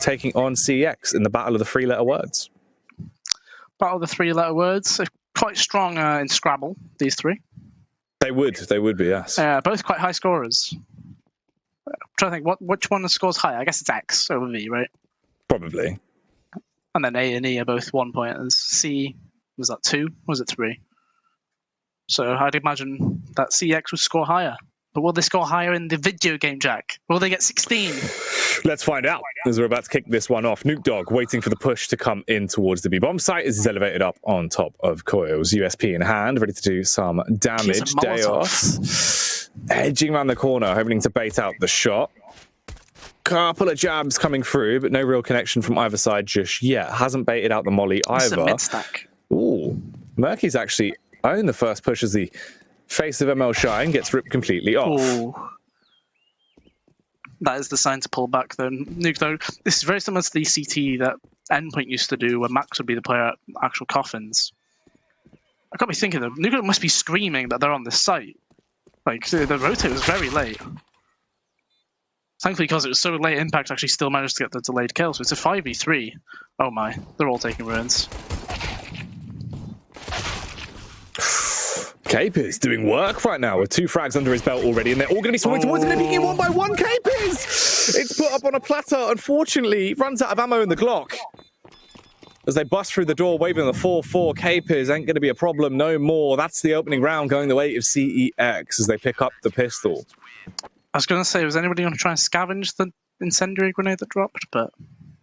taking on CeX in the battle of the three-letter words. Battle of the three-letter words. They're quite strong in Scrabble, these three. They would be, yes. Both quite high scorers. I'm trying to think, which one scores higher? I guess it's X over V, right? Probably. And then A and E are both 1 pointers. C, was that 2? Or was it 3? So I'd imagine that CeX would score higher. But will they score higher in the video game, Jack? Will they get 16? Let's find out as we're about to kick this one off. Nuke Dog waiting for the push to come in towards the B-bomb site as he's elevated up on top of Coils. USP in hand, ready to do some damage. Deos edging around the corner, hoping to bait out the shot. Couple of jabs coming through, but no real connection from either side just yet. Hasn't baited out the molly either. Mid-stack. Ooh, Murky's actually owned the first push as the face of ML Shine gets ripped completely off. Ooh. That is the sign to pull back, though. Nuke, though, this is very similar to the CT that Endpoint used to do, where Max would be the player at actual coffins. I can't be thinking, though. Nuke must be screaming that they're on this site. Like, the rotate was very late. Thankfully, because it was so late, Impact actually still managed to get the delayed kill, so it's a 5v3. Oh my, they're all taking ruins. Capers doing work right now with 2 frags under his belt already, and they're all going to be swarming towards him and peeking one by one. Capers! It's put up on a platter. Unfortunately, he runs out of ammo in the Glock. As they bust through the door, waving the 4-4, Capers ain't going to be a problem no more. That's the opening round going the way of CeX as they pick up the pistol. I was going to say, was anybody going to try and scavenge the incendiary grenade that dropped? But,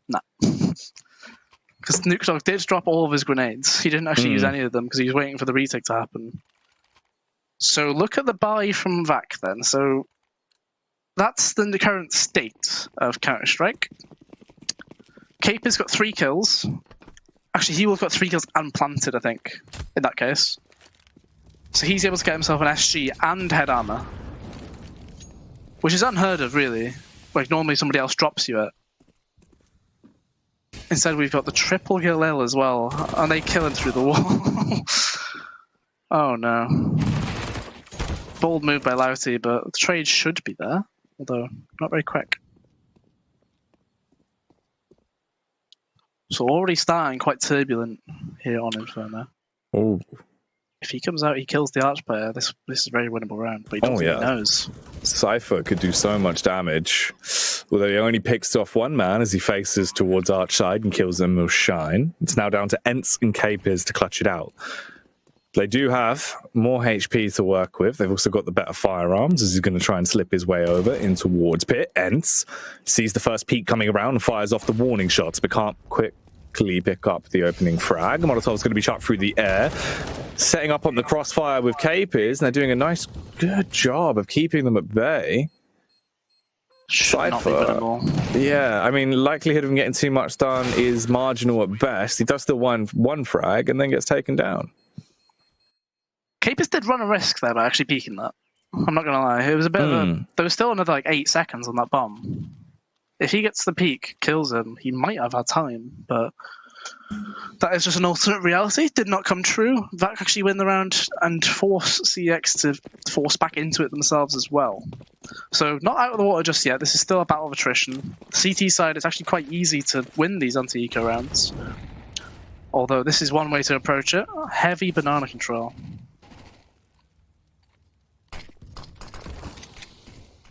no. Because Nuke Dog did drop all of his grenades. He didn't actually use any of them because he was waiting for the retake to happen. So look at the buy from VAC then. So that's the current state of Counter-Strike. Caper's got 3 kills. Actually, he will have got 3 kills and planted, I think, in that case. So he's able to get himself an SG and head armor. Which is unheard of, really. Like, normally somebody else drops you it. Instead, we've got the triple kill L as well. And they kill him through the wall. Oh, no. Bold move by Louty, but the trade should be there. Although, not very quick. So already starting quite turbulent here on Inferno. Oh. If he comes out, he kills the arch player. This is a very winnable round, but he doesn't think he knows. Cypher could do so much damage, although he only picks off 1 man as he faces towards arch side and kills them with Shine. It's now down to Ents and Capers to clutch it out. They do have more HP to work with. They've also got the better firearms as he's going to try and slip his way over in towards Pit. Ents sees the first peek coming around and fires off the warning shots, but can't quickly pick up the opening frag. Molotov's going to be shot through the air. Setting up on the crossfire with Capers, and they're doing a good job of keeping them at bay. Cypher, yeah, I mean, likelihood of him getting too much done is marginal at best. He does still one frag and then gets taken down. Capers did run a risk there by actually peeking that. I'm not going to lie. It was a bit of a... There was still another, 8 seconds on that bomb. If he gets the peek, kills him, he might have had time, but... That is just an alternate reality. Did not come true. VAC actually win the round and force CeX to force back into it themselves as well. So not out of the water just yet. This is still a battle of attrition. The CT side, it's actually quite easy to win these anti-eco rounds. Although this is one way to approach it. Heavy banana control.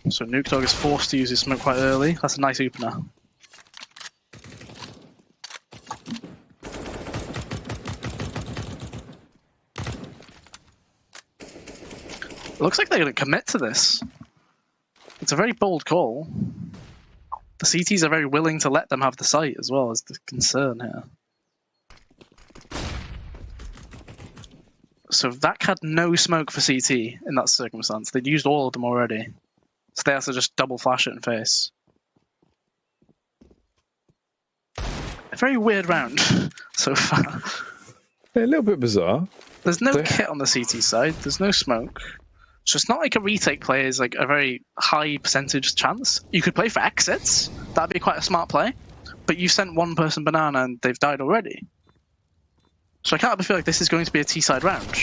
So Nuke Dog is forced to use his smoke quite early. That's a nice opener. It looks like they're going to commit to this. It's a very bold call. The CTs are very willing to let them have the site as well, as the concern here. So VAC had no smoke for CT in that circumstance. They'd used all of them already. So they have to just double flash it in face. A very weird round so far. A little bit bizarre. There's no kit on the CT side. There's no smoke. So it's not like a retake play is like a very high percentage chance. You could play for exits. That'd be quite a smart play. But you sent 1 person banana and they've died already. So I can't feel like this is going to be a T-side round.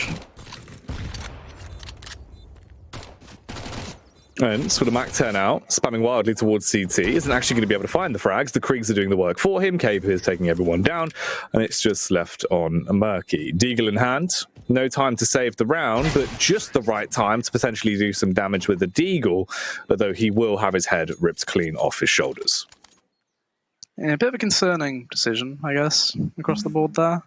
And with a Mac 10 out, spamming wildly towards CT, isn't actually going to be able to find the frags. The Kriegs are doing the work for him. Cape is taking everyone down, and it's just left on Murky. Deagle in hand. No time to save the round, but just the right time to potentially do some damage with the Deagle, although he will have his head ripped clean off his shoulders. Yeah, a bit of a concerning decision, I guess, across the board there.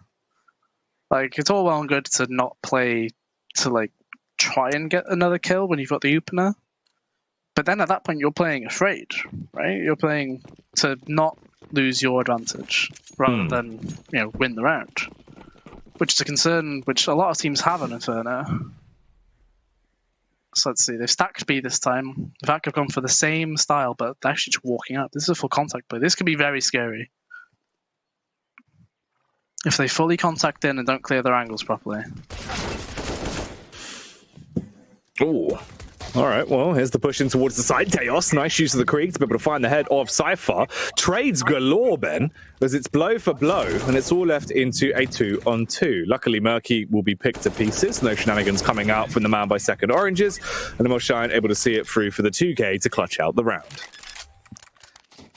Like, it's all well and good to not play to, like, try and get another kill when you've got the opener. But then at that point, you're playing afraid, right? You're playing to not lose your advantage rather than, you know, win the round. Which is a concern which a lot of teams have on Inferno. So let's see, they've stacked B this time. VAC have gone for the same style, but they're actually just walking out. This is a full contact play. This could be very scary. If they fully contact in and don't clear their angles properly. Ooh. All right, well, here's the push in towards the side. Teos, nice use of the Krieg to be able to find the head of Cypher. Trades galore, Ben, as it's blow for blow, and it's all left into a 2-on-2. Luckily, Murky will be picked to pieces. No shenanigans coming out from the man by second oranges, and Shine able to see it through for the 2K to clutch out the round.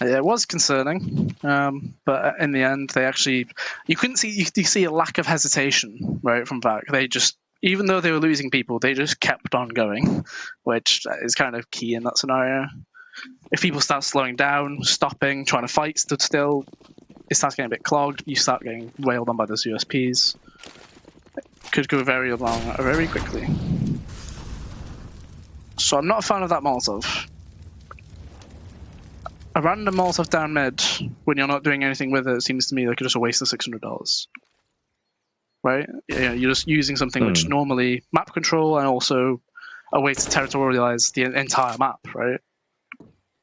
Yeah, it was concerning, but in the end, they actually... You couldn't see... You see a lack of hesitation, right, from VAC. They just... Even though they were losing people, they just kept on going, which is kind of key in that scenario. If people start slowing down, stopping, trying to fight, stood still, it starts getting a bit clogged. You start getting railed on by those USPs. It could go very long, very quickly. So I'm not a fan of that Molotov. A random Molotov down mid, when you're not doing anything with it, seems to me like just a waste of $600. Right? Yeah, you're just using something which normally map control and also a way to territorialize the entire map, right?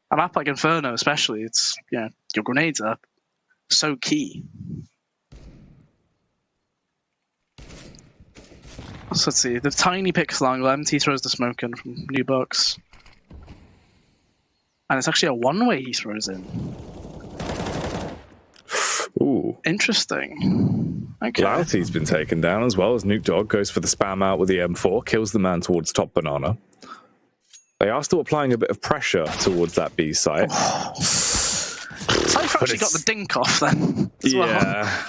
A map like Inferno, especially, it's, you know, your grenades are so key. So let's see, the tiny pixel angle, MT throws the smoke in from New Box. And it's actually a one-way he throws in. Ooh. Interesting. Okay. Louty's been taken down as well as Nuke Dog goes for the spam out with the M4, kills the man towards top banana. They are still applying a bit of pressure towards that B site. Cypher actually got the dink off then. Yeah. Well.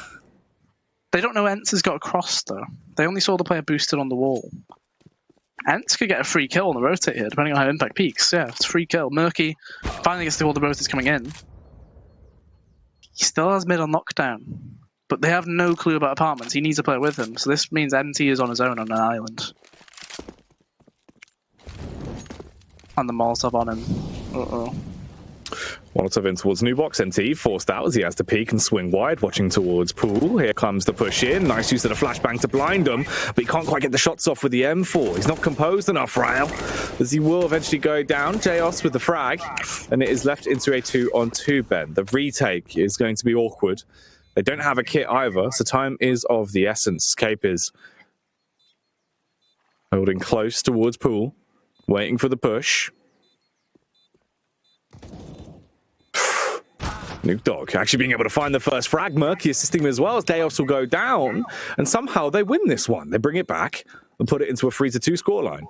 They don't know Ents has got a cross though. They only saw the player boosted on the wall. Ents could get a free kill on the rotate here, depending on how impact peaks. Yeah, it's a free kill. Murky finally gets to all the rotates coming in. He still has mid on knockdown, but they have no clue about apartments. He needs a player with him, so this means MT is on his own on an island. And the Molotov on him. Uh-oh. Molotov in towards New Box. NT forced out as he has to peek and swing wide, watching towards Pool. Here comes the push in. Nice use of the flashbang to blind him, but he can't quite get the shots off with the M4. He's not composed enough, Rael, as he will eventually go down. Jaos with the frag, and it is left into a 2-on-2, Ben. The retake is going to be awkward. They don't have a kit either, so time is of the essence. Cape is holding close towards Pool, waiting for the push. Nuke Dog actually being able to find the first frag. Murky assisting him as well as Deos will go down, and somehow they win this one. They bring it back and put it into a 3-2 scoreline.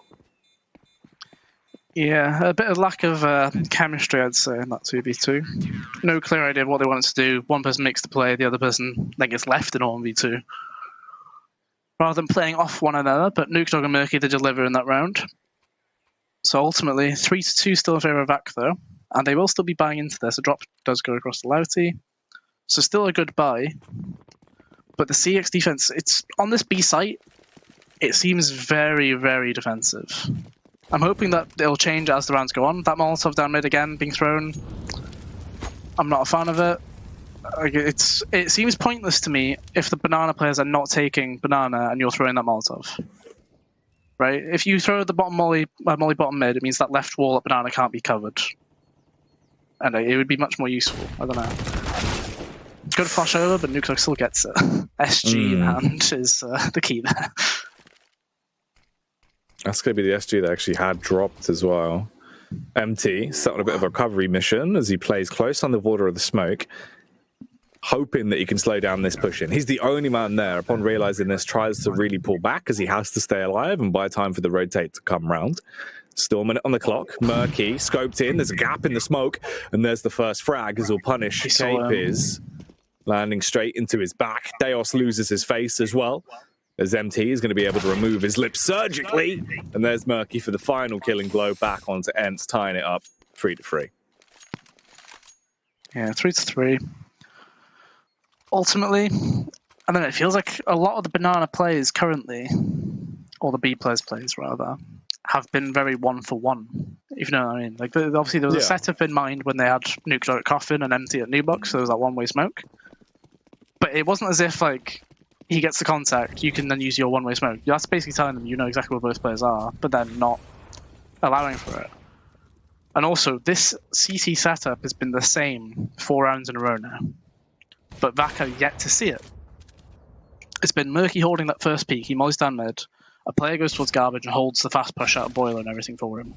Yeah, a bit of lack of chemistry, I'd say, in that 2v2. No clear idea of what they wanted to do. One person makes the play, the other person then gets left in 1v2. Rather than playing off one another, but Nuke Dog and Murky, they deliver in that round. So ultimately, 3-2 still in favour of VAC, though. And they will still be buying into this. A drop does go across the Louty. So still a good buy. But the CeX defense, it's on this B site, it seems very, very defensive. I'm hoping that it'll change as the rounds go on. That Molotov down mid again being thrown. I'm not a fan of it. It seems pointless to me if the banana players are not taking banana and you're throwing that Molotov. Right? If you throw the bottom molly bottom mid, it means that left wall at banana can't be covered. And it would be much more useful. I don't know. Good flash over, but Nuke still gets it. SG in hand is the key there. That's going to be the SG that actually had dropped as well. MT set on a bit of a recovery mission as he plays close on the border of the smoke, hoping that he can slow down this push in. He's the only man there. Upon realizing this, tries to really pull back as he has to stay alive and buy time for the rotate to come round. Still a minute on the clock. Murky scoped in. There's a gap in the smoke, and there's the first frag as he'll punish Capers, landing straight into his back. Deos loses his face as well, as MT is going to be able to remove his lips surgically. And there's Murky for the final killing blow back onto Ents, tying it up 3-3. Yeah, 3-3. Ultimately, I don't know, it feels like a lot of the Banana players currently, or the B players rather, have been very one-for-one, if you know what I mean. Like, obviously there was a setup in mind when they had Nuke at Coffin and MT at Newbox, so there was that one-way smoke. But it wasn't as if, like, he gets the contact, you can then use your one-way smoke. That's basically telling them you know exactly where both players are, but then not allowing for it. And also, this CT setup has been the same 4 rounds in a row now. But VAC are yet to see it. It's been Murky holding that first peak, he mollies down mid, a player goes towards garbage and holds the fast push out of boiler and everything for him.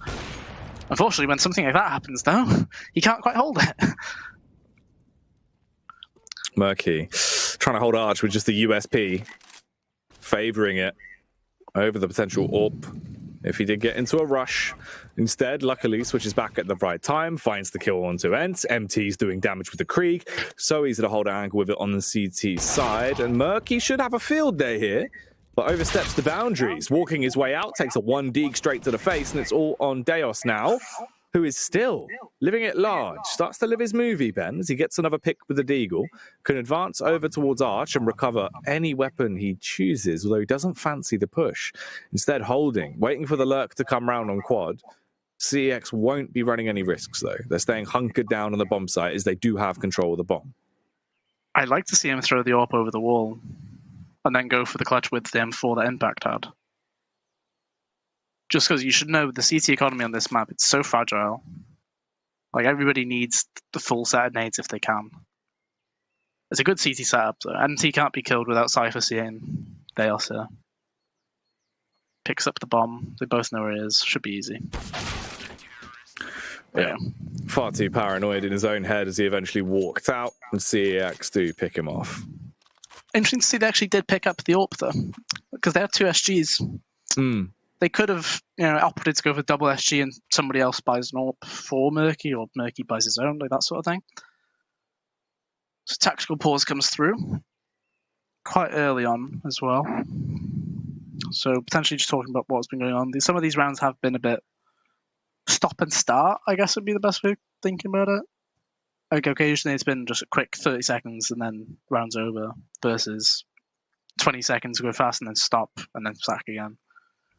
Unfortunately, when something like that happens, though, he can't quite hold it. Murky trying to hold Arch with just the USP, favouring it over the potential AWP if he did get into a rush. Instead, luckily, switches back at the right time, finds the kill onto Ents. MT's doing damage with the Krieg, so easy to hold an angle with it on the CT side. And Murky should have a field day here, but oversteps the boundaries. Walking his way out, takes a 1 dig straight to the face, and it's all on Deos now, who is still living it large. Starts to live his movie, Ben, as he gets another pick with the Deagle. Can advance over towards Arch and recover any weapon he chooses, although he doesn't fancy the push. Instead, holding, waiting for the lurk to come round on quad. CeX won't be running any risks, though. They're staying hunkered down on the bomb site, as they do have control of the bomb. I'd like to see him throw the AWP over the wall, and then go for the clutch with the M4 that Impact had. Just because you should know the CT economy on this map, it's so fragile. Like, everybody needs the full set of nades if they can. It's a good CT setup, though. MT can't be killed without Cypher seeing Deos here. Picks up the bomb. They both know where it is. Should be easy. Yeah. Far too paranoid in his own head as he eventually walked out, and CeX do pick him off. Interesting to see they actually did pick up the AWP, though, because they have 2 SGs. They could have, opted to go for double SG and somebody else buys an AWP for Murky, or Murky buys his own, like that sort of thing. So tactical pause comes through quite early on as well. So potentially just talking about what's been going on. Some of these rounds have been a bit stop and start, I guess would be the best way of thinking about it. Like, occasionally it's been just a quick 30 seconds and then round's over, versus 20 seconds to go fast and then stop and then sack again.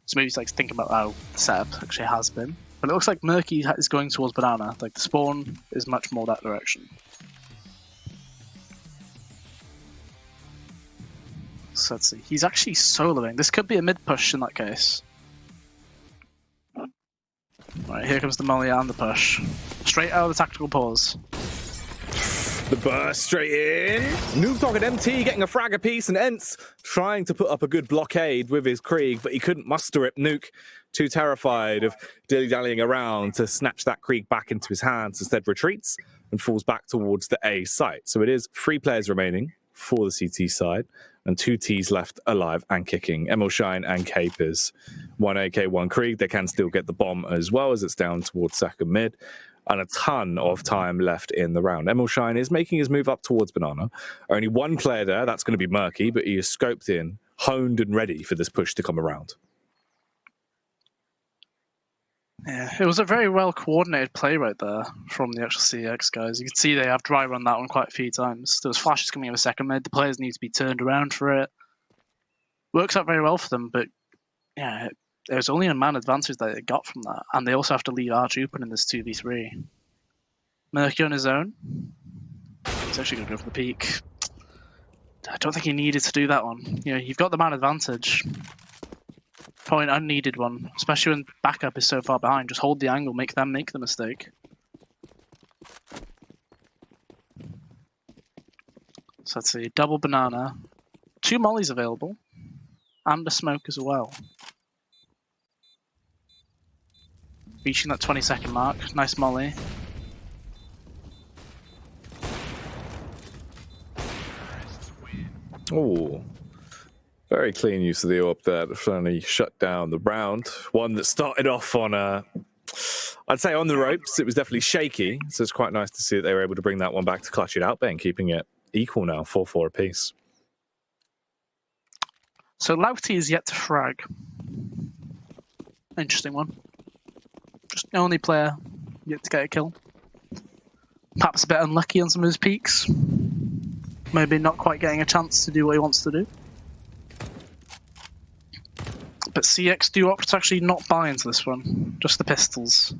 So maybe it's like thinking about how the setup actually has been. But it looks like Murky is going towards Banana. Like, the spawn is much more that direction. So let's see. He's actually soloing. This could be a mid push in that case. Right, here comes the molly and the push. Straight out of the tactical pause. The burst straight in. Nuke and MT getting a frag apiece, and Ents trying to put up a good blockade with his Krieg, but he couldn't muster it. Nuke, too terrified of dilly-dallying around to snatch that Krieg back into his hands, instead retreats and falls back towards the A site. So it is 3 players remaining for the CT side, and 2 Ts left alive and kicking. Shine and Capers. 1 AK, 1 Krieg. They can still get the bomb as well, as it's down towards second mid. And a ton of time left in the round. Shine is making his move up towards Banana. Only 1 player there, that's going to be Murky, but he is scoped in, honed and ready for this push to come around. Yeah, it was a very well coordinated play right there from the actual CeX guys. You can see they have dry run that one quite a few times. There was flashes coming out of second mid. The players need to be turned around for it. Works out very well for them, but yeah, there was only a man advantage that they got from that, and they also have to leave Arch open in this 2v3. Murky on his own. He's actually going to go for the peak. I don't think he needed to do that one. You've got the man advantage. Probably an unneeded one, especially when backup is so far behind. Just hold the angle, make them make the mistake. So let's see, double Banana. 2 mollies available, and a smoke as well. Reaching that 20-second mark. Nice molly. Oh. Very clean use of the AWP there to finally shut down the round. One that started off on I'd say on the ropes. It was definitely shaky, so it's quite nice to see that they were able to bring that one back to clutch it out, Ben, keeping it equal now, 4-4 apiece. So Lauti is yet to frag. Interesting one. Just the only player yet to get a kill. Perhaps a bit unlucky on some of his peaks. Maybe not quite getting a chance to do what he wants to do. But CeX do opt to actually not buy into this one, just the pistols.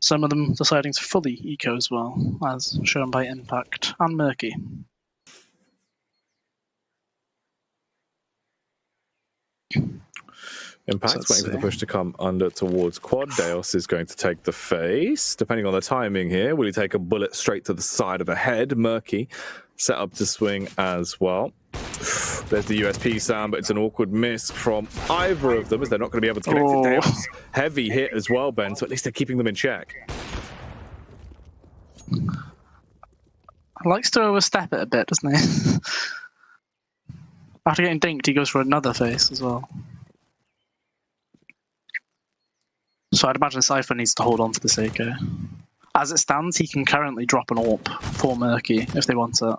Some of them deciding to fully eco as well, as shown by Impact and Murky. Impact waiting for the push to come under towards quad. Deos is going to take the face. Depending on the timing here, will he take a bullet straight to the side of the head? Murky set up to swing as well. There's the USP sound, but it's an awkward miss from either of them, as they're not going to be able to connect to Deos. Heavy hit as well, Ben, so at least they're keeping them in check. Likes to overstep it a bit, doesn't he? After getting dinked, he goes for another face as well. So I'd imagine Cypher needs to hold on to the Seiko. As it stands, he can currently drop an AWP for Murky if they want it.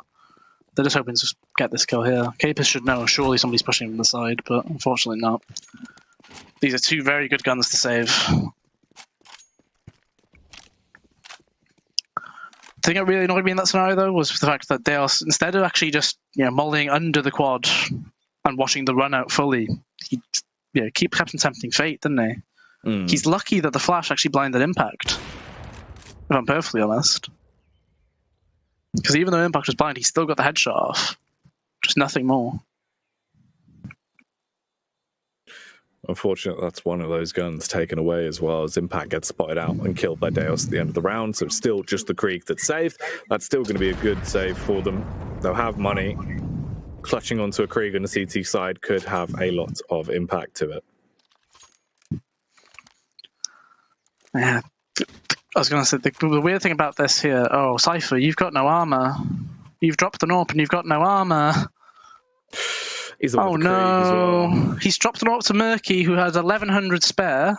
They're just hoping to just get this kill here. Capers should know, surely somebody's pushing from the side, but unfortunately not. These are two very good guns to save. The thing that really annoyed me in that scenario, though, was the fact that Deos, instead of actually just mollying under the quad and watching the run out fully, he kept tempting fate, didn't he? He's lucky that the flash actually blinded Impact, if I'm perfectly honest. Because even though Impact was blind, he still got the headshot off. Just nothing more. Unfortunately, that's one of those guns taken away as well, as Impact gets spotted out and killed by Deos at the end of the round. So it's still just the Krieg that's saved. That's still going to be a good save for them. They'll have money. Clutching onto a Krieg on the CT side could have a lot of impact to it. Yeah. I was going to say, the weird thing about this here, Cypher, you've got no armor. You've dropped an AWP and you've got no armor. He's no! Well. He's dropped an AWP to Murky, who has 1100 spare.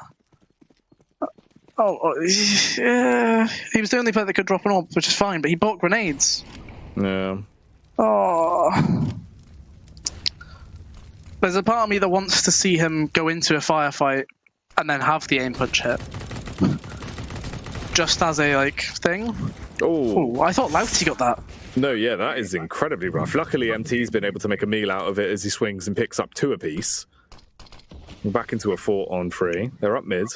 Yeah. He was the only player that could drop an AWP, which is fine, but he bought grenades. Yeah. Oh. There's a part of me that wants to see him go into a firefight and then have the aim punch hit. Just as a thing. Oh, I thought Lauti got that. No, yeah, that is incredibly rough. Luckily, MT's been able to make a meal out of it as he swings and picks up 2 apiece. Back into a 4-on-3. They're up mid.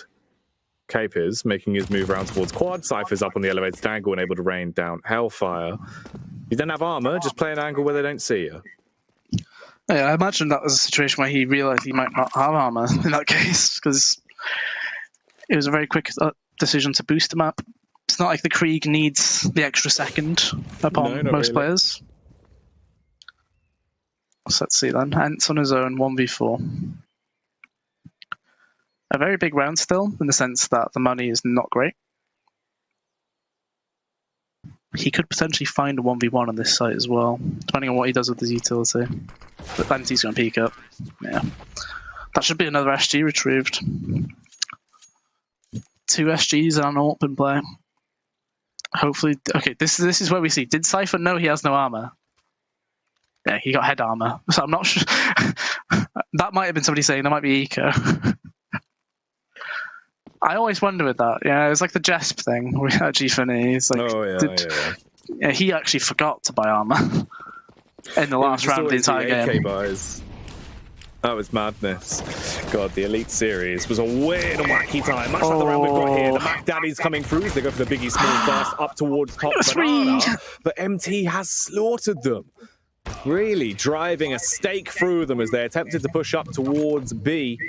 Capers making his move around towards quad. Cypher's up on the elevated angle and able to rain down Hellfire. You don't have armor, just play an angle where they don't see you. Yeah, I imagine that was a situation where he realized he might not have armor in that case, because it was a very quick decision to boost him up. It's not like the Krieg needs the extra second upon most players. So let's see then. Ents on his own, 1v4. A very big round still, in the sense that the money is not great. He could potentially find a 1v1 on this site as well, depending on what he does with his utility. But Enti's going to peek up. Yeah. That should be another SG retrieved. 2 SGs and an AWP in play. Hopefully, okay, this is where we see. Did Cypher know he has no armor? Yeah, he got head armor. So I'm not sure. That might have been somebody saying there might be eco. I always wonder with that. Yeah, it's like the Jesp thing at G-Finny. It's like, yeah, he actually forgot to buy armor in the last round of the entire game. Buys. That was madness. God, the Elite Series was a weird and wacky time. Much like the round we've got here. The Mac Daddies coming through as they go for the Biggie Small burst up towards top banana. But MT has slaughtered them. Really driving a stake through them as they attempted to push up towards B,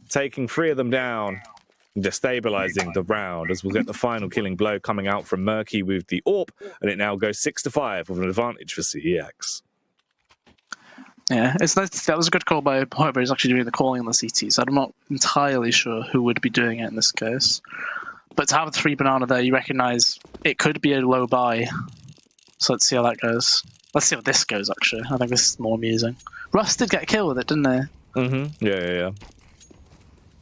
taking 3 of them down, destabilizing the round, as we'll get the final killing blow coming out from Murky with the AWP, and it now goes 6-5 with an advantage for CEX. Yeah, it's nice. That was a good call by whoever is actually doing the calling on the CTs. I'm not entirely sure who would be doing it in this case. But to have a 3 banana there, you recognise it could be a low buy. So let's see how that goes. Let's see how this goes, actually. I think this is more amusing. Rust did get a kill with it, didn't they? Mm-hmm. Yeah.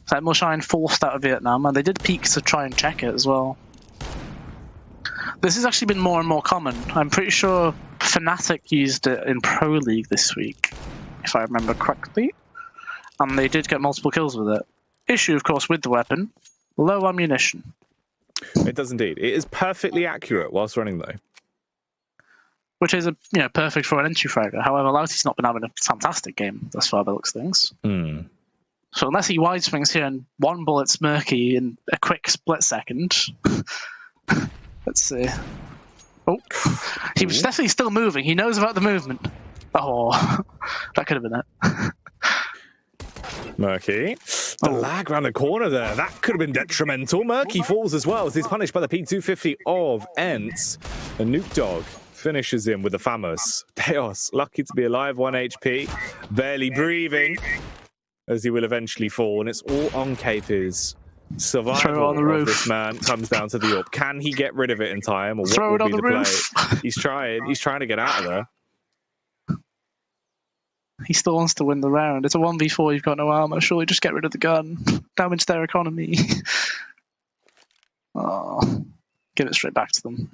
So Shine forced out of Vietnam, and they did peek to try and check it as well. This has actually been more and more common. I'm pretty sure Fnatic used it in Pro League this week, if I remember correctly. And they did get multiple kills with it. Issue, of course, with the weapon, low ammunition. It does indeed. It is perfectly accurate whilst running, though. Which is perfect for an entry fragger. However, Louty's not been having a fantastic game thus far by the looks of things. So unless he wide swings here and one bullet's murky in a quick split second. Let's see. Oh, he was definitely still moving. He knows about the movement. Oh, that could have been it. Murky. The lag around the corner there. That could have been detrimental. Murky falls as well as he's punished by the P250 of Ents. The Nuke Dog finishes him with the famous Chaos. Lucky to be alive, 1 HP. Barely breathing as he will eventually fall. And it's all on KP's survival on the roof. Of this man comes down to the AWP. Can he get rid of it in time? Or Throw what will it on be the roof. play? He's trying to get out of there. He still wants to win the round. It's a 1v4, you've got no armor. Surely just get rid of the gun. Damage their economy. Oh, give it straight back to them.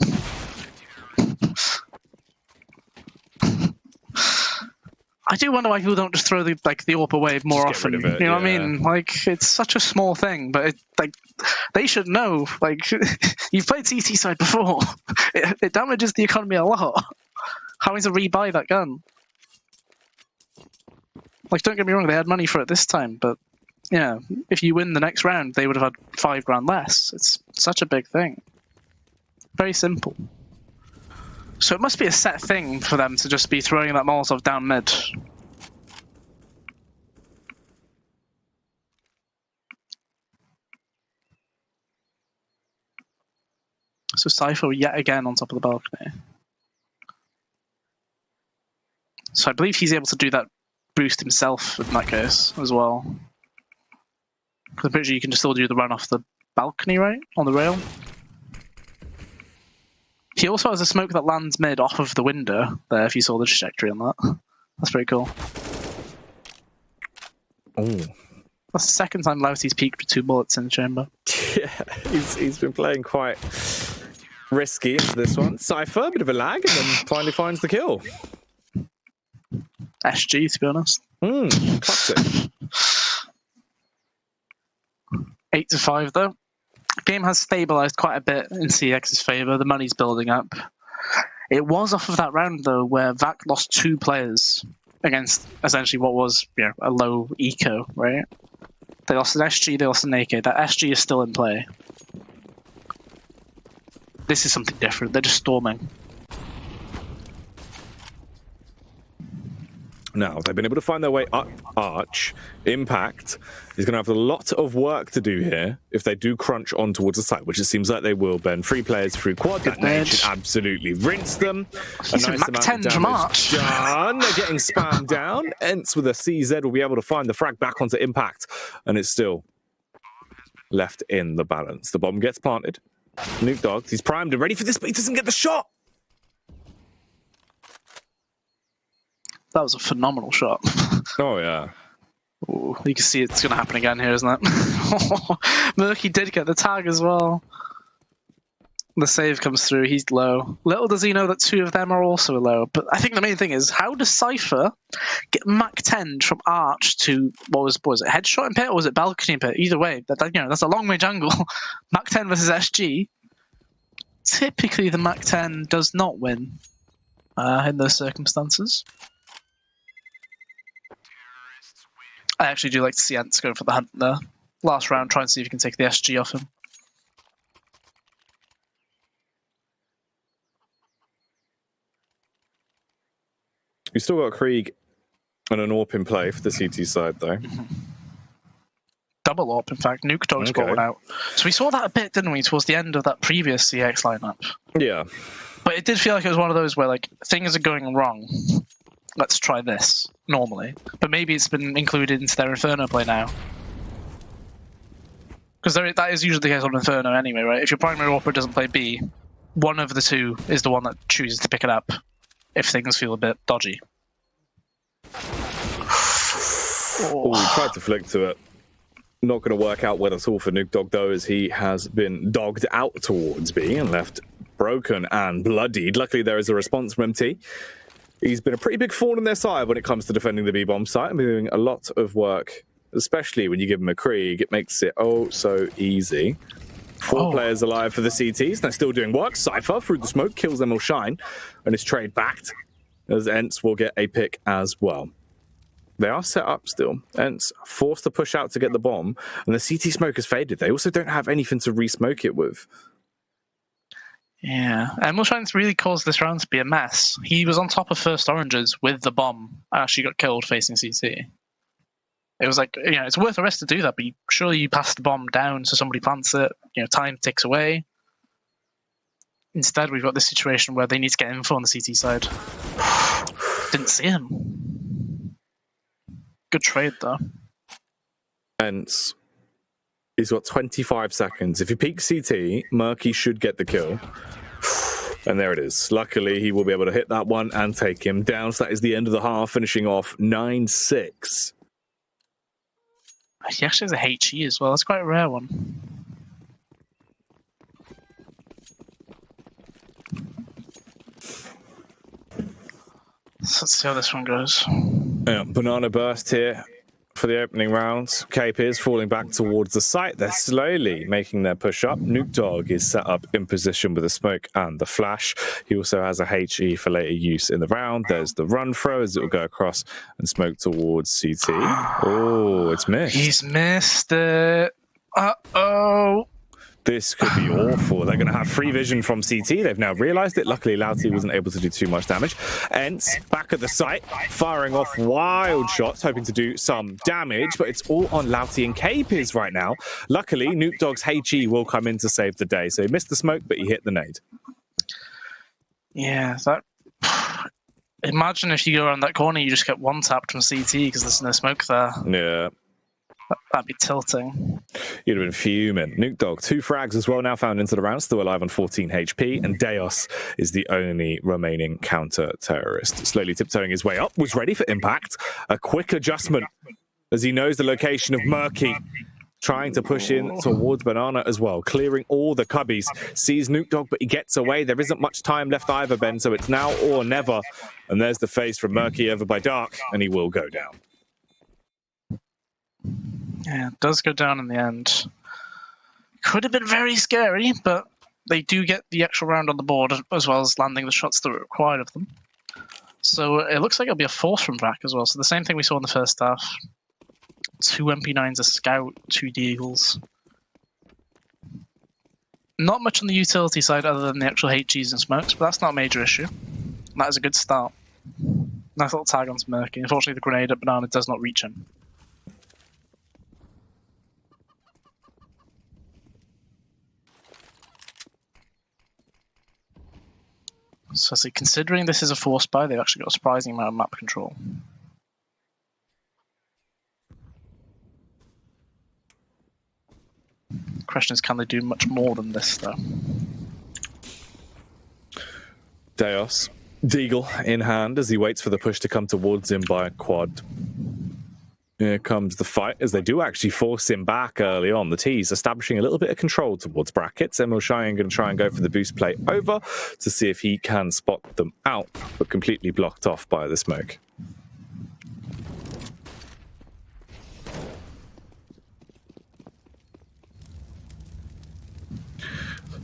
I do wonder why people don't just throw the AWP away more often. You know what I mean? Like, it's such a small thing, but they should know. Like, you've played CT side before. It damages the economy a lot. Having to rebuy that gun. Like, don't get me wrong, they had money for it this time, but yeah, if you win the next round, they would have had $5,000 less. It's such a big thing. Very simple. So it must be a set thing for them to just be throwing that Molotov down mid. So Cypher yet again on top of the balcony. So I believe he's able to do that boost himself in that case as well. Because I'm pretty sure you can just still do the run off the balcony, right? On the rail. He also has a smoke that lands mid off of the window there, if you saw the trajectory on that. That's pretty cool. Oh. That's the second time Louty's peaked with 2 bullets in the chamber. Yeah, he's been playing quite risky into this one. Cypher, a bit of a lag, and then finally finds the kill. SG, to be honest. Classic. 8-5 though. Game has stabilized quite a bit in CX's favor. The money's building up. It was off of that round though, where VAC lost 2 players against essentially what was a low eco, right? They lost an SG, they lost an AK. That SG is still in play. This is something different. They're just storming. Now, they've been able to find their way up Arch. Impact is going to have a lot of work to do here if they do crunch on towards the site, which it seems like they will, Ben. 3 players through quad. That should absolutely rinse them. A nice amount of damage done. They're getting spammed down. Ents with a CZ will be able to find the frag back onto Impact, and it's still left in the balance. The bomb gets planted. Nuke Dog, he's primed and ready for this, but he doesn't get the shot. That was a phenomenal shot. Oh, yeah. Ooh, you can see it's going to happen again here, isn't it? Murky did get the tag as well. The save comes through. He's low. Little does he know that 2 of them are also low. But I think the main thing is, how does Cypher get Mac 10 from Arch to, what was it, headshot in pit or was it balcony in pit? Either way, that's a long way jungle. Mac 10 versus SG. Typically, the Mac 10 does not win in those circumstances. I actually do like to see Ents go for the hunt there. Last round, try and see if you can take the SG off him. We've still got Krieg and an AWP in play for the CT side, though. Double AWP, in fact. Nuke Dog's got one out. So we saw that a bit, didn't we, towards the end of that previous CX lineup? Yeah. But it did feel like it was one of those where, like, things are going wrong. Let's try this, normally. But maybe it's been included into their Inferno play now. Because that is usually the case on Inferno anyway, right? If your primary AWPer doesn't play B, one of the 2 is the one that chooses to pick it up if things feel a bit dodgy. Oh, he tried to flick to it. Not going to work out well at all for Nukedog, though, as he has been dogged out towards B and left broken and bloodied. Luckily, there is a response from MT. He's been a pretty big thorn in their side when it comes to defending the B-bomb site and doing a lot of work, especially when you give him a Krieg. It makes it oh so easy. 4 players alive for the CTs. They're still doing work. Cypher through the smoke kills them all shine and is trade backed as Ents will get a pick as well. They are set up still. Ents forced to push out to get the bomb, and the CT smoke has faded. They also don't have anything to re-smoke it with. Yeah, and Mulshine's really caused this round to be a mess. He was on top of first oranges with the bomb, and actually got killed facing CT. It was like, you know, it's worth a risk to do that, but surely you pass the bomb down so somebody plants it, you know, time ticks away. Instead, we've got this situation where they need to get info on the CT side. Didn't see him. Good trade, though. Ents, he's got 25 seconds. If he peeks CT, Murky should get the kill. And there it is. Luckily, he will be able to hit that one and take him down. So that is the end of the half, finishing off 9-6. He actually has a HE as well. That's quite a rare one. So let's see how this one goes. Yeah, banana burst here for the opening rounds. Cape is falling back towards the site. They're slowly making their push up. Nukedog is set up in position with the smoke and the flash. He also has a HE for later use in the round. There's the run throw as it will go across and smoke towards CT. Oh, it's missed. He's missed it. Uh-oh. This could be awful. They're going to have free vision from CT. They've now realized it. Luckily, Lauti wasn't able to do too much damage. Ents back at the site, firing off wild shots, hoping to do some damage, but it's all on Lauti and Capiz right now. Luckily, Nukedog's HE will come in to save the day. So he missed the smoke, but he hit the nade. Yeah, that... Imagine if you go around that corner, you just get one-tapped from CT because there's no smoke there. Yeah. That'd be tilting. You'd have been fuming. Nukedog, 2 frags as well now found into the round, still alive on 14 HP, and Deos is the only remaining counter-terrorist. Slowly tiptoeing his way up, was ready for impact. A quick adjustment as he knows the location of Murky, trying to push in towards Banana as well, clearing all the cubbies. Sees Nukedog, but he gets away. There isn't much time left either, Ben, so it's now or never. And there's the face from Murky over by Dark, and he will go down. Yeah, it does go down in the end. Could have been very scary, but they do get the extra round on the board as well as landing the shots that were required of them. So it looks like it'll be a force from VAC as well. So the same thing we saw in the first half. 2 MP9s, a scout, 2 deagles. Not much on the utility side other than the actual HGs and smokes, but that's not a major issue. That is a good start. Nice little tag onto Murky. Unfortunately, the grenade at Banana does not reach him. So, considering this is a force buy, they've actually got a surprising amount of map control. The question is, can they do much more than this, though? Deos, Deagle in hand as he waits for the push to come towards him by a quad. Here comes the fight as they do actually force him back early on. The T's establishing a little bit of control towards brackets. Emil Cheyenne going to try and go for the boost play over to see if he can spot them out, but completely blocked off by the smoke.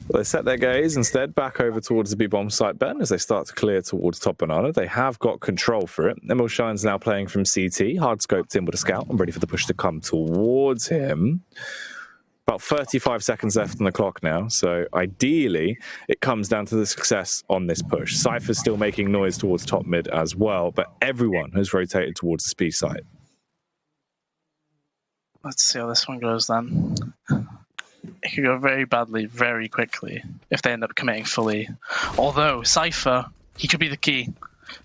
Well, they set their gaze instead back over towards the B-bomb site, Ben, as they start to clear towards top banana. They have got control for it. Emil Shine's now playing from CT, hard scoped in with a scout and ready for the push to come towards him. About 35 seconds left on the clock now, so ideally it comes down to the success on this push. Cypher's still making noise towards top mid as well, but everyone has rotated towards the speed site. Let's see how this one goes then. It could go very badly, very quickly, if they end up committing fully. Although, Cypher, he could be the key.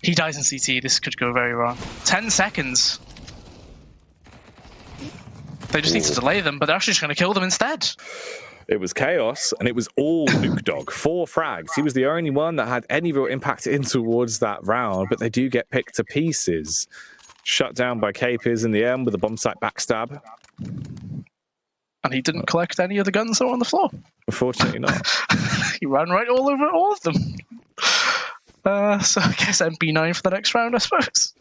He dies in CT, this could go very wrong. 10 seconds! They just need to delay them, but they're actually just going to kill them instead. It was chaos, and it was all Nukedog. 4 frags. He was the only one that had any real impact in towards that round, but they do get picked to pieces. Shut down by Capers in the end with a bomb site backstab. And he didn't collect any of the guns that were on the floor. Unfortunately not. He ran right all over all of them. So I guess MP9 for the next round, I suppose.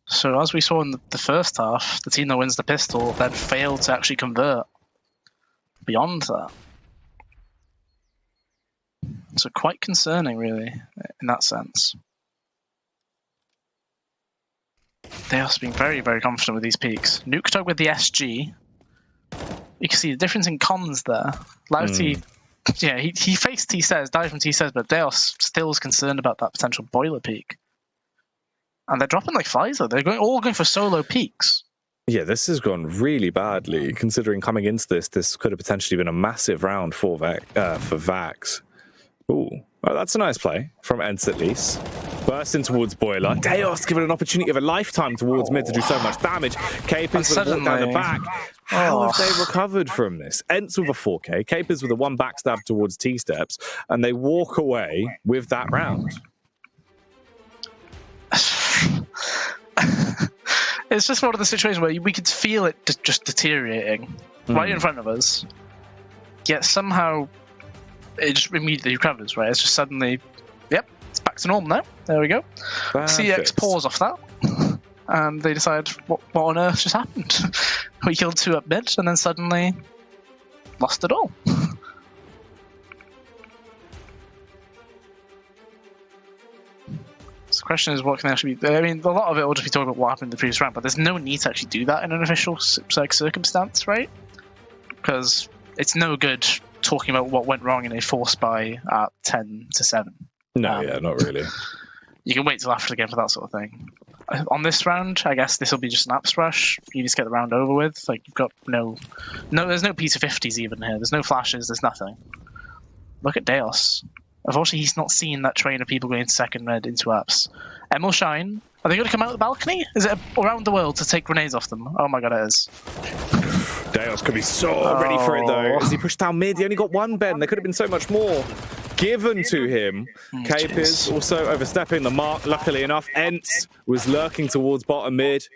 So as we saw in the first half, the team that wins the pistol then failed to actually convert beyond that. So quite concerning, really, in that sense. They have been very, very confident with these peaks. Nuketog with the SG. You can see the difference in comms there. Louty, yeah, he faced CeX, died from CeX, but they are still concerned about that potential boiler peak. And they're dropping like flies, though. They're all going for solo peaks. Yeah, this has gone really badly, considering coming into this could have potentially been a massive round for VACs. Ooh, well, that's a nice play from Ents at least. Bursting towards Boiler. Deos given an opportunity of a lifetime towards mid to do so much damage. Capers with a walk down the back. How have they recovered from this? Ents with a 4K, Capers with a 1 backstab towards T-steps, and they walk away with that round. It's just one of the situations where we could feel it just deteriorating right in front of us. Yet somehow it just immediately recovers, right? It's just suddenly, yep, it's back to normal now. There we go. CeX pause off that, and they decide, what on earth just happened? We killed 2 up mid, and then suddenly lost it all. So the question is, what can actually be? I mean, a lot of it will just be talking about what happened in the previous round, but there's no need to actually do that in an official circumstance, right? Because it's no good talking about what went wrong in a force buy at 10-7. No, yeah, not really. You can wait till after the game for that sort of thing. On this round, I guess this will be just an apps rush. You just get the round over with. Like, you've got no, there's no P250s even here. There's no flashes. There's nothing. Look at Deos. Unfortunately, he's not seen that train of people going into second red into apps. Emil Shine. Are they going to come out the balcony? Is it around the world to take grenades off them? Oh my god, it is. Deos could be so ready for it, though. As he pushed down mid, he only got 1 bend. There could have been so much more given to him. Capers also overstepping the mark, luckily enough. Ents was lurking towards bottom mid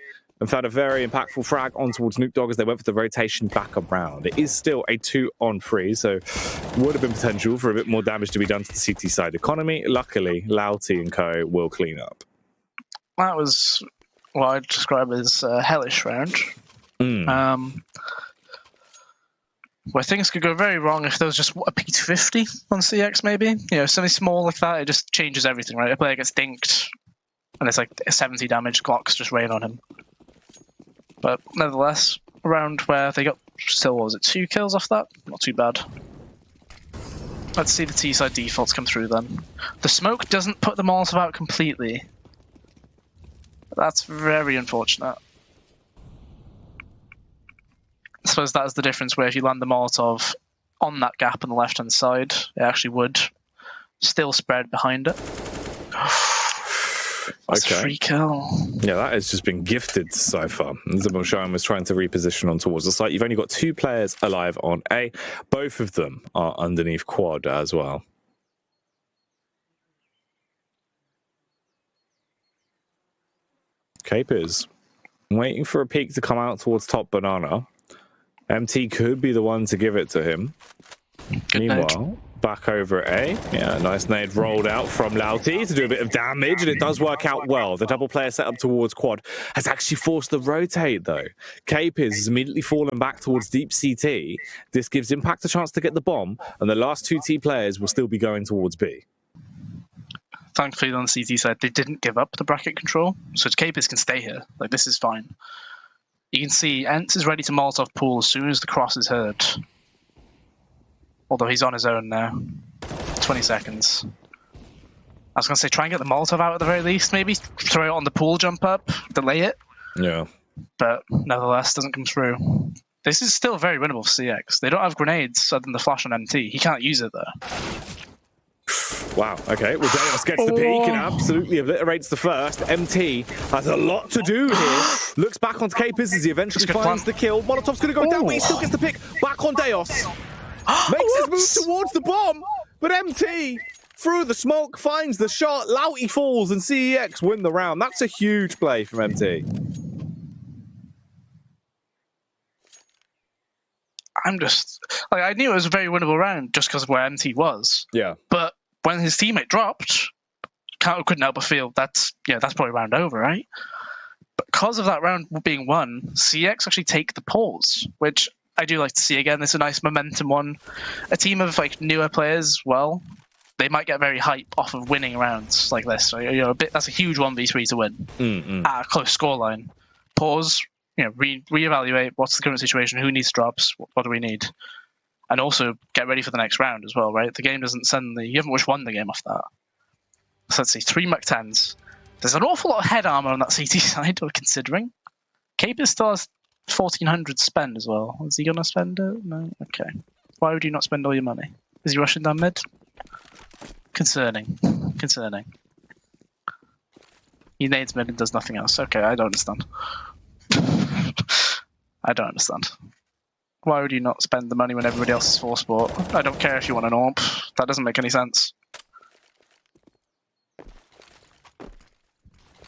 and found a very impactful frag on towards Nuketog as they went for the rotation back around. It is still a 2-on-3, so would have been potential for a bit more damage to be done to the CT side economy. Luckily, Louty and co will clean up. That was what I'd describe as a hellish round. Where things could go very wrong if there was just a P250 on CeX, maybe. You know, something small like that, it just changes everything, right? A player gets dinked, and it's like a 70 damage, Glocks just rain on him. But nevertheless, a round where they got still, what was it, 2 kills off that? Not too bad. Let's see the T-side defaults come through then. The smoke doesn't put the Molotov out completely. That's very unfortunate. I suppose that's the difference, where if you land the Molotov on that gap on the left-hand side, it actually would still spread behind it. That's a free kill. Yeah, that has just been gifted to Cypher. Emil Shine was trying to reposition on towards the site. You've only got 2 players alive on A. Both of them are underneath quad as well. Capers waiting for a peek to come out towards top banana. MT could be the one to give it to him. Good Meanwhile, nade. Back over at A. Yeah, nice nade rolled out from Louty to do a bit of damage, and it does work out well. The double player setup towards quad has actually forced the rotate, though. Capers has immediately fallen back towards deep CT. This gives Impact a chance to get the bomb, and the last 2 T players will still be going towards B. Thankfully, on the CT side, they didn't give up the bracket control, so Capers can stay here. Like, this is fine. You can see Ents is ready to Molotov pool as soon as the cross is heard. Although he's on his own now. 20 seconds. I was going to say, try and get the Molotov out at the very least, maybe. Throw it on the pool, jump up, delay it. Yeah. But nevertheless, doesn't come through. This is still very winnable for CeX. They don't have grenades other than the flash on MT. He can't use it, though. Wow, okay. Well, Deos gets the peak and absolutely obliterates the first. MT has a lot to do here. Looks back onto Capers as he eventually finds the kill. Molotov's going to go down, but he still gets the pick. Back on Deos. Makes his move towards the bomb, but MT, through the smoke, finds the shot. Louty falls, and CEX win the round. That's a huge play from MT. I'm just like, I knew it was a very winnable round just because of where MT was. Yeah. But when his teammate dropped, couldn't help but feel that's probably round over, right? But because of that round being won, CeX actually take the pause, which I do like to see again. It's a nice momentum one. A team of like newer players, well, they might get very hype off of winning rounds like this. So, that's a huge 1v3 to win at a close scoreline. Pause. Reevaluate what's the current situation, who needs drops, what do we need, and also get ready for the next round as well, right? The game doesn't you haven't just won the game off that. So let's see, 3 Mach-10s. There's an awful lot of head armor on that CT side, we're considering. Capers still has 1,400 spend as well. Is he gonna spend it? No? Okay. Why would you not spend all your money? Is he rushing down mid? Concerning. He nades mid and does nothing else. Okay, I don't understand. I don't understand. Why would you not spend the money when everybody else is full sport? I don't care if you want an AWP. That doesn't make any sense.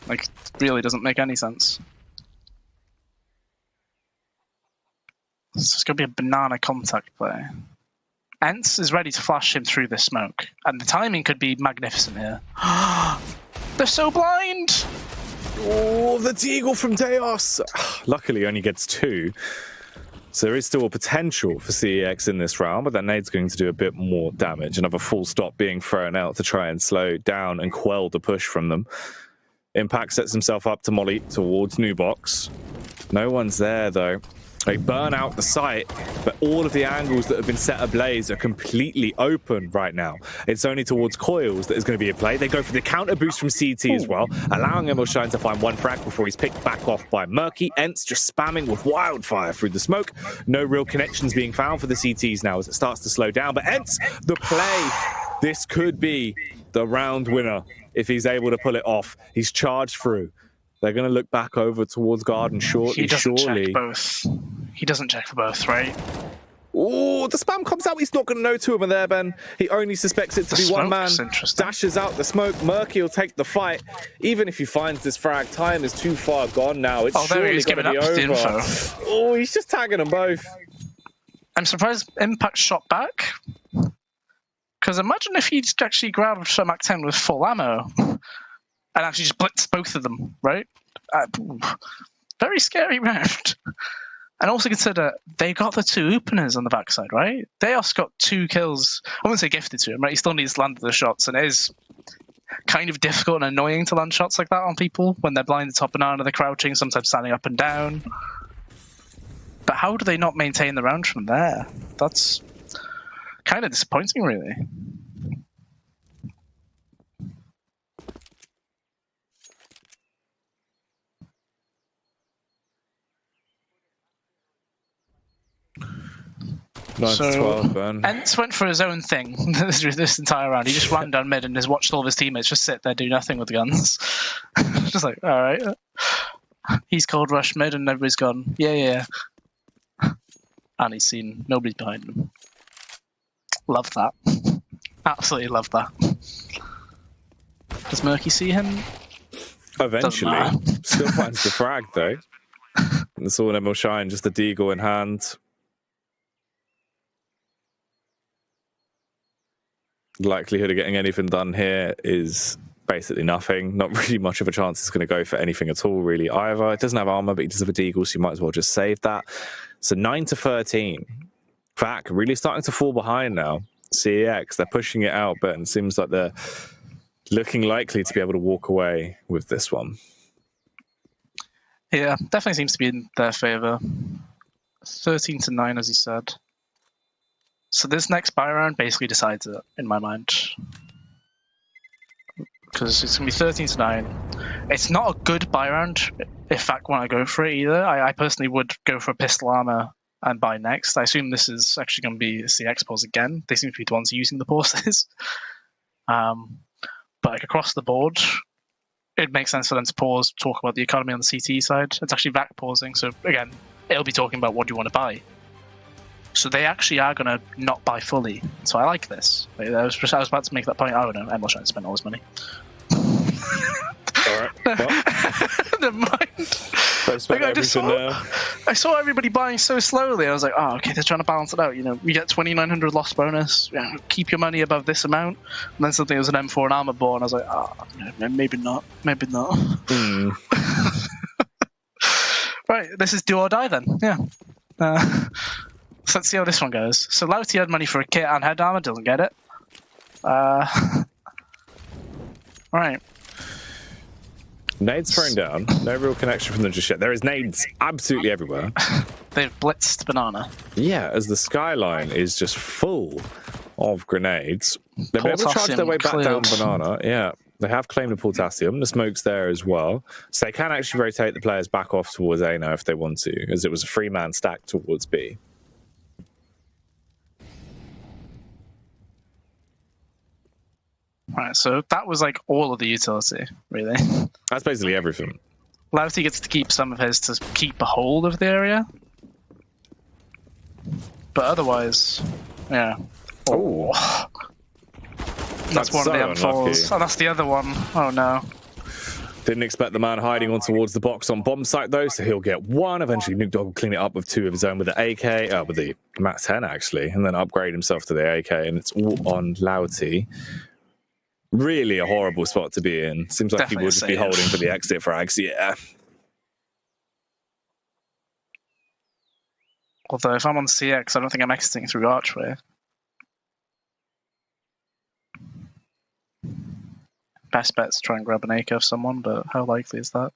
Like, it really doesn't make any sense. It's just going to be a banana contact play. Ents is ready to flash him through this smoke. And the timing could be magnificent here. They're so blind! Oh, the Deagle from Deos. Luckily, only gets 2. So there is still a potential for CEX in this round, but that nade's going to do a bit more damage. Another full stop being thrown out to try and slow down and quell the push from them. Impact sets himself up to molly towards New Box. No one's there, though. They burn out the site, but all of the angles that have been set ablaze are completely open right now. It's only towards Coils that is going to be a play. They go for the counter boost from CT as well, allowing Shine to find one frag before he's picked back off by Murky. Ents just spamming with wildfire through the smoke. No real connections being found for the CTs now as it starts to slow down. But Ents, the play. This could be the round winner if he's able to pull it off. He's charged through. They're going to look back over towards Garden shortly. He doesn't check both. He doesn't check for both, right? Oh, the spam comes out. He's not going to know 2 of them there, Ben. He only suspects it to be one man. Dashes out the smoke. Murky will take the fight. Even if he finds this frag, time is too far gone now. It's surely going to be over. Oh, he's just tagging them both. I'm surprised Impact shot back. Because imagine if he'd actually grabbed some Mach-10 with full ammo. And actually just blitz both of them, right? Very scary round. And also consider, they got the 2 openers on the backside, right? Deos got 2 kills. I wouldn't say gifted to him, right? He still needs to land the shots, and it is kind of difficult and annoying to land shots like that on people when they're blind, top banana, they're crouching, sometimes standing up and down. But how do they not maintain the round from there? That's kind of disappointing, really. So, Ents went for his own thing this entire round. He just ran down mid and has watched all of his teammates just sit there, do nothing with guns. Just like, alright. He's cold rushed mid and everybody's gone, yeah. And he's seen nobody's behind him. Love that. Absolutely love that. Does Murky see him? Eventually. Still finds the frag, though. And it's all Emerald Shine, just the Deagle in hand. Likelihood of getting anything done here is basically nothing. Not really much of a chance it's going to go for anything at all, really, either. It doesn't have armor, but he does have a Deagle, so you might as well just save that. So 9-13. VAC really starting to fall behind now. CEX, they're pushing it out, but it seems like they're looking likely to be able to walk away with this one. Yeah, definitely seems to be in their favor. 13-9, as you said. So this next buy round basically decides it, in my mind. Because it's going to be 13-9. It's not a good buy round if VAC want to go for it either. I personally would go for a pistol armor and buy next. I assume this is actually going to be CeX pause again. They seem to be the ones using the pauses. But like across the board, it makes sense for them to pause, talk about the economy on the CT side. It's actually VAC pausing, so again, it'll be talking about what do you want to buy. So they actually are going to not buy fully. So I like this. I was about to make that point. Oh no, Emil's trying to spend all his money. Alright, well. Never mind. Like, I saw everybody buying so slowly. I was like, oh, okay, they're trying to balance it out. You know, you get 2,900 loss bonus. Yeah, keep your money above this amount. And then something was an M4 and armor ball, and I was like, oh, maybe not. Maybe not. Right, this is do or die then. Yeah. So let's see how this one goes. So Louty had money for a kit and head armor, doesn't get it. Right. Nades thrown down. No real connection from them just yet. There is nades absolutely everywhere. They've blitzed banana. Yeah, as the skyline is just full of grenades. They've been able to charge their way back down banana. Yeah, they have claimed the potassium. The smoke's there as well. So they can actually rotate the players back off towards A now if they want to, as it was a 3-man stack towards B. Right, so that was like all of the utility, really. That's basically everything. Louty gets to keep some of his to keep a hold of the area. But otherwise, yeah. Oh. That's one so of the M4s. Oh, that's the other one. Oh no. Didn't expect the man hiding on towards the box on bomb site though, so he'll get one. Eventually, Nuke Dog will clean it up with 2 of his own with the AK, with the Max 10 actually, and then upgrade himself to the AK, and it's all on Louty. Really a horrible spot to be in. Seems like Definitely he will just be holding for the exit frags, yeah. Although if I'm on CX, I don't think I'm exiting through Archway. Best bet's try and grab an AK of someone, but how likely is that?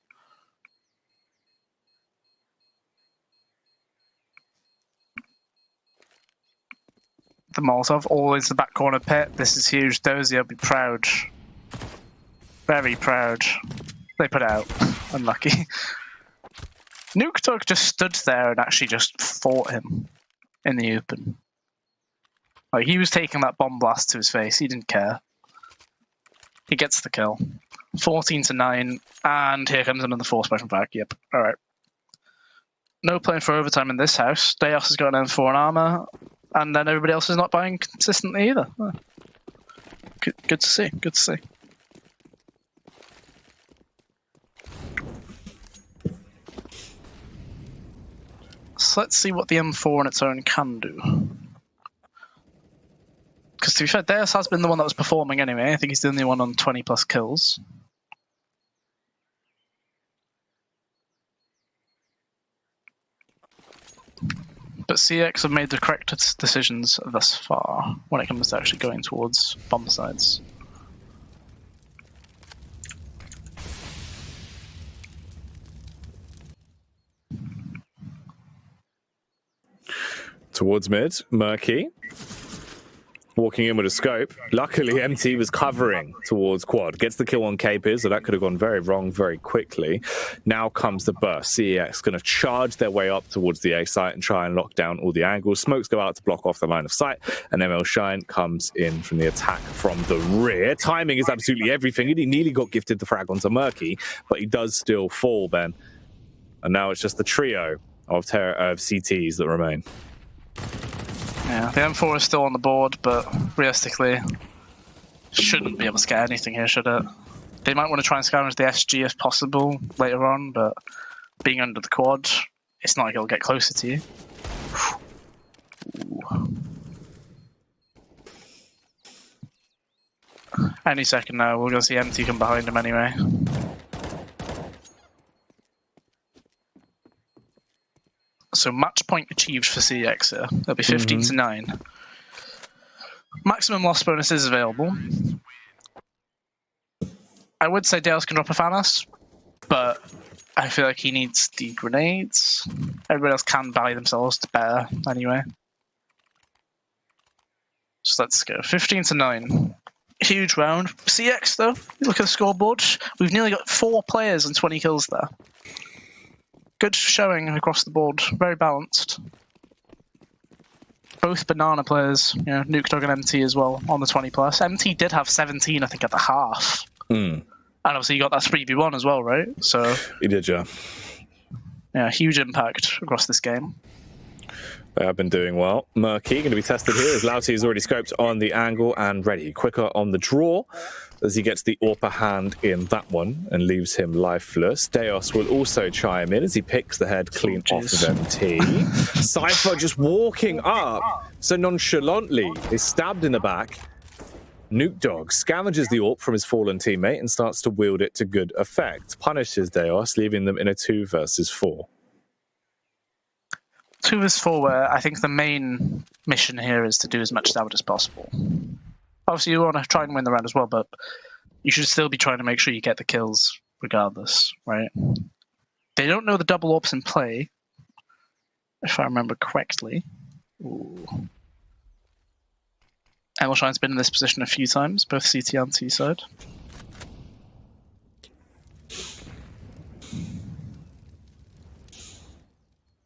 The Molotov, always the back corner pit. This is huge. Dozy, I'll be proud. Very proud. They put it out. Unlucky. Nuke Dog just stood there and actually just fought him in the open. Like, he was taking that bomb blast to his face. He didn't care. He gets the kill. 14-9, and here comes another force by from VAC. Yep. All right. No playing for overtime in this house. Deos has got an M4 and armor, and then everybody else is not buying consistently either. Oh. Good to see. Good to see. So let's see what the M4 on its own can do. Because to be fair, Deus has been the one that was performing anyway. I think he's the only one on 20 plus kills. But CeX have made the correct decisions thus far when it comes to actually going towards bomb sites. Towards mid, Murky. Walking in with a scope. Luckily, MT was covering towards quad. Gets the kill on Capers, so that could have gone very wrong very quickly. Now comes the burst. CEX going to charge their way up towards the A site and try and lock down all the angles. Smokes go out to block off the line of sight, and ML Shine comes in from the attack from the rear. Timing is absolutely everything. He nearly got gifted the frag onto Murky, but he does still fall, Ben. And now it's just the trio of CTs that remain. Yeah, the M4 is still on the board, but realistically, shouldn't be able to get anything here, should it? They might want to try and scavenge the SG if possible later on, but being under the quad, it's not like it'll get closer to you. Ooh. Any second now, we're going to see MT come behind him anyway. So match point achieved for CeX here. It'll be 15-9. Maximum loss bonus is available. I would say Dales can drop a Thanos, but I feel like he needs the grenades. Everybody else can buy themselves to bear anyway. So let's go. 15-9. Huge round. CeX though, look at the scoreboard. We've nearly got 4 players and 20 kills there. Good showing across the board, very balanced. both banana players, you know, Nuke Dog and MT as well on the 20+. MT did have 17, I think, at the half. And obviously you got that 3v1 as well, right? So He did, yeah. Yeah, huge impact across this game. They have been doing well. Murky going to be tested here as Lauti is already scoped on the angle and ready. Quicker on the draw as he gets the upper hand in that one and leaves him lifeless. Deos will also chime in as he picks the head clean off of MT. Cypher just walking up so nonchalantly is stabbed in the back. Nuke Dog scavenges the AWP from his fallen teammate and starts to wield it to good effect. Punishes Deos, leaving them in a 2 versus 4. 2 vs 4, where I think the main mission here is to do as much damage as possible. Obviously, you want to try and win the round as well, but you should still be trying to make sure you get the kills regardless, right? They don't know the double AWP's in play, if I remember correctly. Ooh. Emelshine's been in this position a few times, both CT and T side.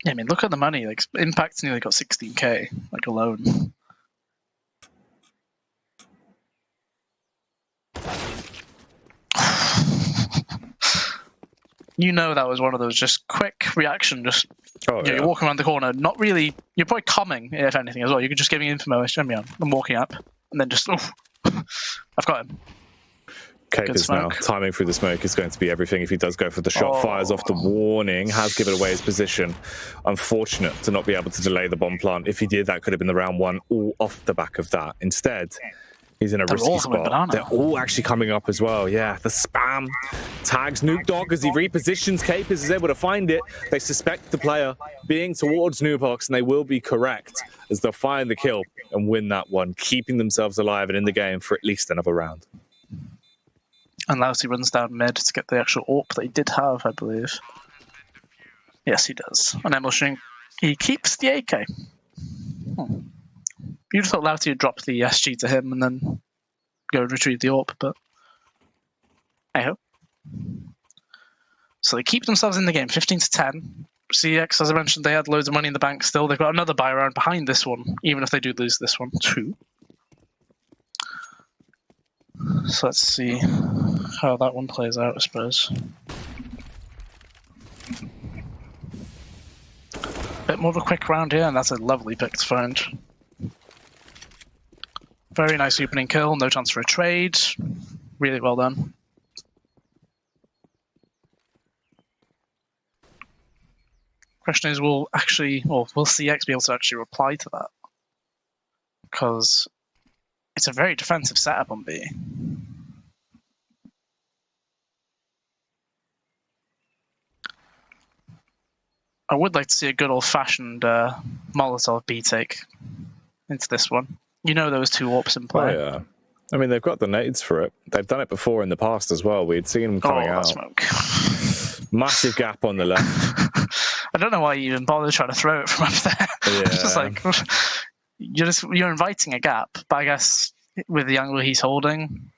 Yeah, I mean, look at the money. Like, Impact's nearly got 16k, like, alone. You know that was one of those just quick reaction, just you're walking around the corner, not really, you're probably coming, if anything, as well. You're just giving info, I'm walking up, and then just, I've got him. Capers now timing through the smoke is going to be everything. If he does go for the shot, fires off the warning, has given away his position. Unfortunate to not be able to delay the bomb plant. If he did, that could have been the round 1 all off the back of that. Instead, he's in a risky spot. They're all actually coming up as well. Yeah, the spam tags Nuke Dog as he repositions. Capers is able to find it. They suspect the player being towards Nubox, and they will be correct as they'll find the kill and win that one, keeping themselves alive and in the game for at least another round. And Lauti runs down mid to get the actual AWP that he did have, I believe. Yes, he does. And Emelshin, he keeps the AK. You'd have thought Lauti would drop the SG to him and then go and retrieve the AWP, but hey ho. So they keep themselves in the game, 15-10. CeX, as I mentioned, they had loads of money in the bank still. They've got another buy round behind this one, even if they do lose this one too. So let's see how that one plays out, I suppose. Bit more of a quick round here, and that's a lovely pick to find. Very nice opening kill, no chance for a trade. Really well done. Question is, will CeX be able to actually reply to that? Because it's a very defensive setup on B. I would like to see a good old-fashioned Molotov B take into this one. You know those 2 AWPs in play. Oh, yeah. I mean, they've got the nades for it. They've done it before in the past as well. We'd seen them coming out. Smoke. Massive gap on the left. I don't know why you even bother trying to throw it from up there. Yeah. It's just like, you're inviting a gap, but I guess with the angle he's holding,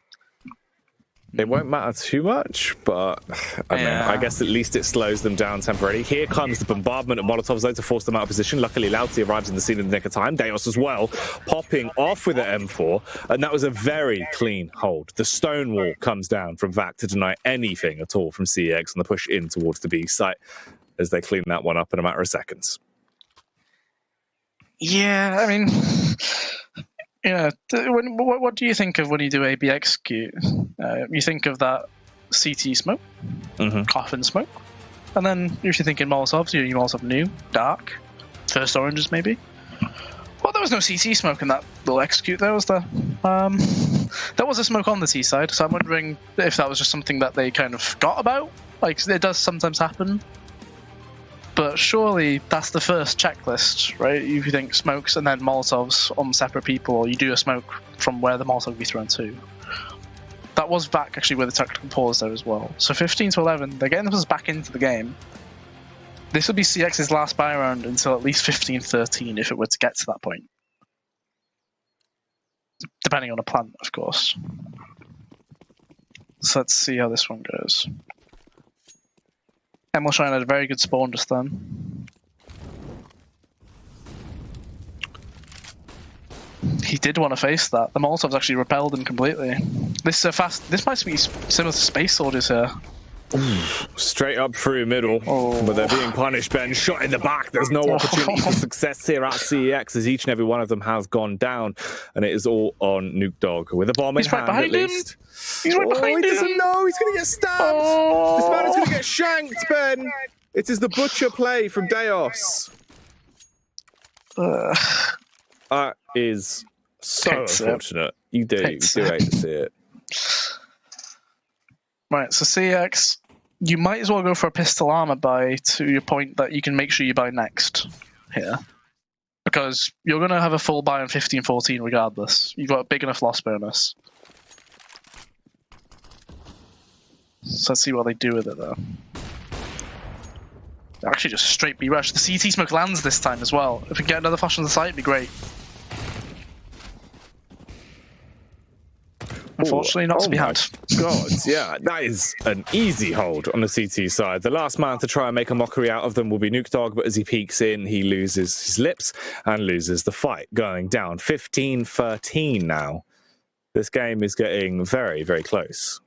it won't matter too much, but I guess at least it slows them down temporarily. Here comes the bombardment of Molotovs, though, to force them out of position. Luckily, Lauti arrives in the scene in the nick of time. Deos as well, popping off with an M4, and that was a very clean hold. The stone wall comes down from VAC to deny anything at all from CeX on the push in towards the B site as they clean that one up in a matter of seconds. Yeah, I mean, yeah. What do you think of when you do AB execute? You think of that CT smoke, coffin smoke, and then if you're thinking Molotovs, you Molotov new, dark, first oranges maybe. Well, there was no CT smoke in that little execute. There was there was a smoke on the T side, so I'm wondering if that was just something that they kind of forgot about. Like, it does sometimes happen. But surely that's the first checklist, right? You think smokes and then Molotovs on separate people, or you do a smoke from where the Molotov will be thrown to. That was back actually with the tactical pause there as well. So 15-11, they're getting themselves back into the game. This will be CX's last buy round until at least 15-13 if it were to get to that point. Depending on a plan, of course. So let's see how this one goes. Emelshine's had a very good spawn just then. He did want to face that. The Molotovs actually repelled him completely. This might be similar to Space Soldiers here. Straight up through middle, but they're being punished. Ben shot in the back. There's no opportunity for success here at CEX, as each and every one of them has gone down, and it is all on Nuke Dog with a bomb in hand at least. He's right behind him. He doesn't know. He's going to get stabbed. This man is going to get shanked, Ben. It is the butcher play from Deos. That is so unfortunate. You do hate to see it. Right, so CEX, you might as well go for a pistol armor buy to your point that you can make sure you buy next here. Because you're going to have a full buy on 15-14 regardless. You've got a big enough loss bonus. So let's see what they do with it though. They actually just straight B-rush. The CT smoke lands this time as well. If we get another flash on the site, it'd be great. Unfortunately, not to be had. God, yeah, that is an easy hold on the CT side. The last man to try and make a mockery out of them will be Nuke Dog, but as he peeks in, he loses his lips and loses the fight, going down 15-13 now. This game is getting very, very close.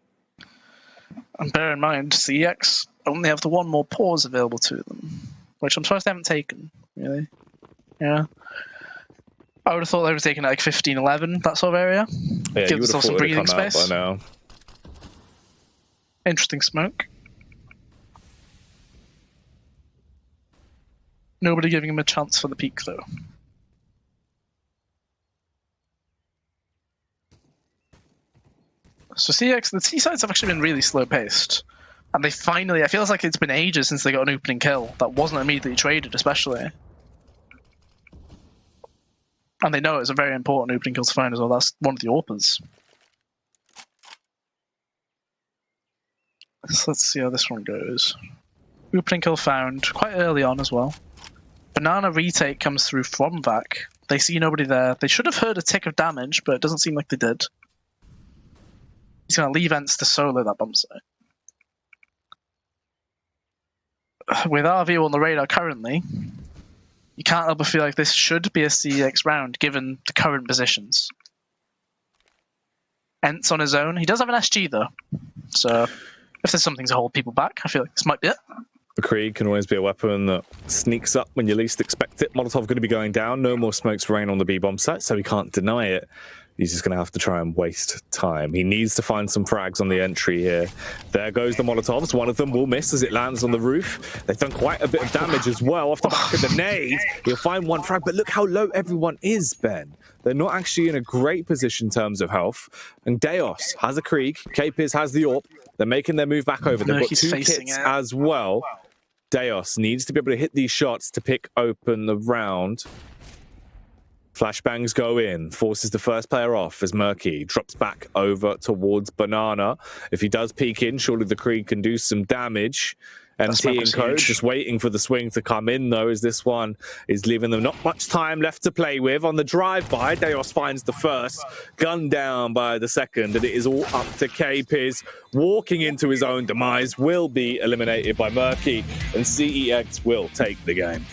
And bear in mind, CEX only have the one more pause available to them, which I'm surprised they haven't taken, really. Yeah. I would have thought they would have taken like 15-11, that sort of area. Yeah, give themselves some breathing space. By now. Interesting smoke. Nobody giving him a chance for the peak, though. So CX, the T sides have actually been really slow paced. And they finally, I feel like it's been ages since they got an opening kill that wasn't immediately traded, especially. And they know it's a very important opening kill to find as well. That's one of the AWPers. So let's see how this one goes. Opening kill found quite early on as well. Banana retake comes through from VAC. They see nobody there. They should have heard a tick of damage, but it doesn't seem like they did. He's going to leave Ents to solo that bomb site. With RV on the radar currently, you can't help but feel like this should be a CEX round, given the current positions. Ents on his own. He does have an SG, though. So, if there's something to hold people back, I feel like this might be it. The Krieg can always be a weapon that sneaks up when you least expect it. Molotov going to be going down. No more smokes rain on the B-bomb site, so he can't deny it. He's just going to have to try and waste time. He needs to find some frags on the entry here. There goes the Molotovs. One of them will miss as it lands on the roof. They've done quite a bit of damage as well off the back of the nade. He'll find one frag, but look how low everyone is, Ben. They're not actually in a great position in terms of health. And Deos has a Krieg. K-Piz has the AWP. They're making their move back over. They've got two kits as well. Deos needs to be able to hit these shots to pick open the round. Flashbangs go in, forces the first player off as Murky drops back over towards Banana. If he does peek in, surely the Krieg can do some damage. MT and Co just waiting for the swing to come in, though, as this one is leaving them not much time left to play with. On the drive-by, Deos finds the first, gunned down by the second, and it is all up to K-Piz. Walking into his own demise, will be eliminated by Murky, and CEX will take the game.